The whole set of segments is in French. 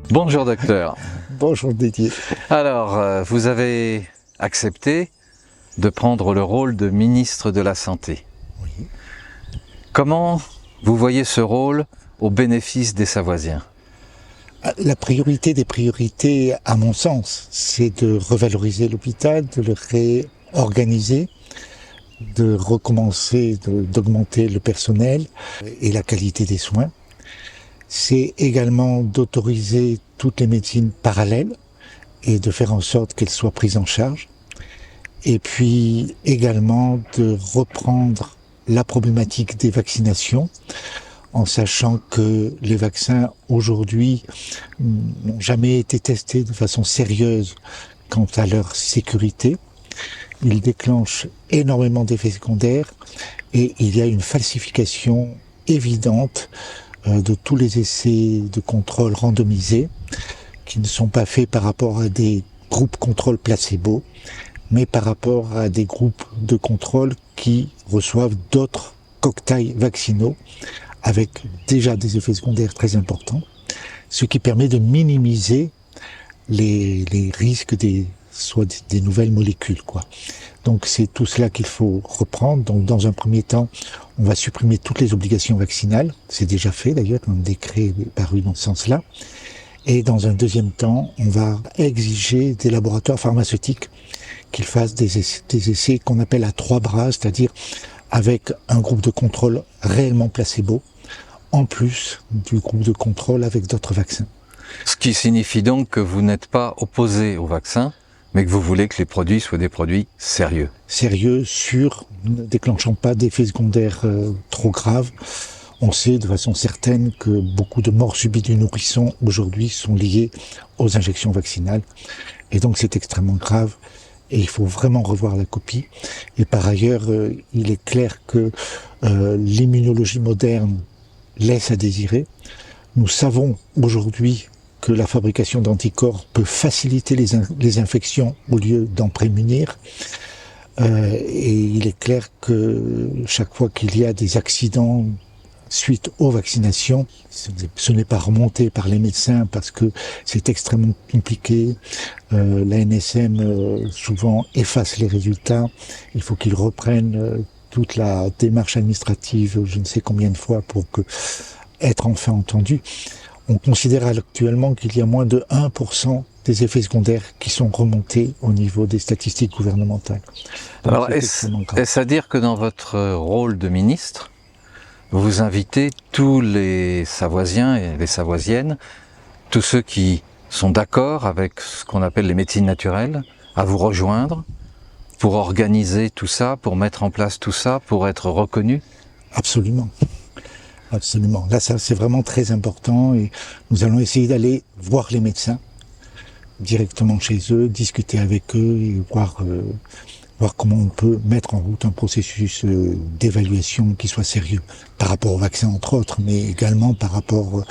Bonjour docteur. Bonjour Didier. Alors, vous avez accepté de prendre le rôle de ministre de la Santé. Oui. Comment vous voyez ce rôle au bénéfice des Savoisiens? La priorité des priorités, à mon sens, c'est de revaloriser l'hôpital, de le réorganiser, de recommencer, d'augmenter le personnel et la qualité des soins. C'est également d'autoriser toutes les médecines parallèles et de faire en sorte qu'elles soient prises en charge. Et puis également de reprendre la problématique des vaccinations, en sachant que les vaccins aujourd'hui n'ont jamais été testés de façon sérieuse quant à leur sécurité. Ils déclenchent énormément d'effets secondaires et il y a une falsification évidente de tous les essais de contrôle randomisés qui ne sont pas faits par rapport à des groupes contrôle placebo, mais par rapport à des groupes de contrôle qui reçoivent d'autres cocktails vaccinaux avec déjà des effets secondaires très importants, ce qui permet de minimiser les risques soit des nouvelles molécules, quoi. Donc c'est tout cela qu'il faut reprendre. Donc dans un premier temps, on va supprimer toutes les obligations vaccinales. C'est déjà fait d'ailleurs, un décret est paru dans ce sens-là. Et dans un deuxième temps, on va exiger des laboratoires pharmaceutiques qu'ils fassent des essais qu'on appelle à 3 bras, c'est-à-dire avec un groupe de contrôle réellement placebo, en plus du groupe de contrôle avec d'autres vaccins. Ce qui signifie donc que vous n'êtes pas opposé au vaccin, mais que vous voulez que les produits soient des produits sérieux. Sérieux, sûrs, ne déclenchant pas d'effets secondaires trop graves. On sait de façon certaine que beaucoup de morts subies du nourrisson aujourd'hui sont liées aux injections vaccinales. Et donc c'est extrêmement grave et il faut vraiment revoir la copie. Et par ailleurs, il est clair que l'immunologie moderne laisse à désirer. Nous savons aujourd'hui que la fabrication d'anticorps peut faciliter les infections au lieu d'en prémunir. Et il est clair que chaque fois qu'il y a des accidents suite aux vaccinations, ce n'est pas remonté par les médecins parce que c'est extrêmement compliqué. L'ANSM souvent efface les résultats. Il faut qu'ils reprennent toute la démarche administrative, je ne sais combien de fois, pour être enfin entendu. On considère actuellement qu'il y a moins de 1% des effets secondaires qui sont remontés au niveau des statistiques gouvernementales. Donc alors, est-ce à dire que dans votre rôle de ministre, vous invitez tous les Savoisiens et les Savoisiennes, tous ceux qui sont d'accord avec ce qu'on appelle les médecines naturelles, à vous rejoindre pour organiser tout ça, pour mettre en place tout ça, pour être reconnus? Absolument. Absolument. Là, ça, c'est vraiment très important et nous allons essayer d'aller voir les médecins directement chez eux, discuter avec eux et voir comment on peut mettre en route un processus d'évaluation qui soit sérieux par rapport au vaccin entre autres, mais également par rapport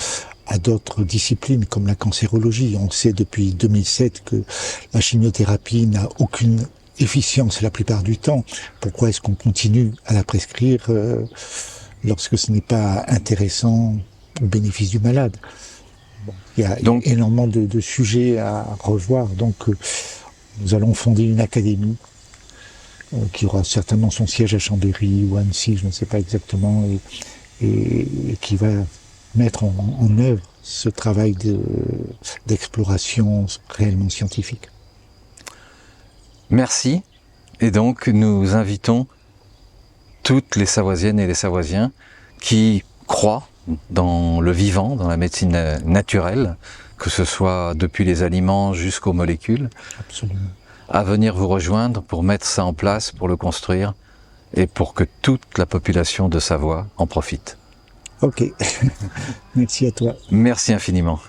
à d'autres disciplines comme la cancérologie. On sait depuis 2007 que la chimiothérapie n'a aucune efficience la plupart du temps. Pourquoi est-ce qu'on continue à la prescrire lorsque ce n'est pas intéressant au bénéfice du malade? Bon, il y a énormément de sujets à revoir, donc nous allons fonder une académie qui aura certainement son siège à Chambéry ou à Annecy, je ne sais pas exactement, et qui va mettre en œuvre ce travail d'exploration réellement scientifique. Merci. Et donc nous invitons toutes les Savoisiennes et les Savoisiens qui croient dans le vivant, dans la médecine naturelle, que ce soit depuis les aliments jusqu'aux molécules. Absolument. À venir vous rejoindre pour mettre ça en place, pour le construire et pour que toute la population de Savoie en profite. Ok, merci à toi. Merci infiniment.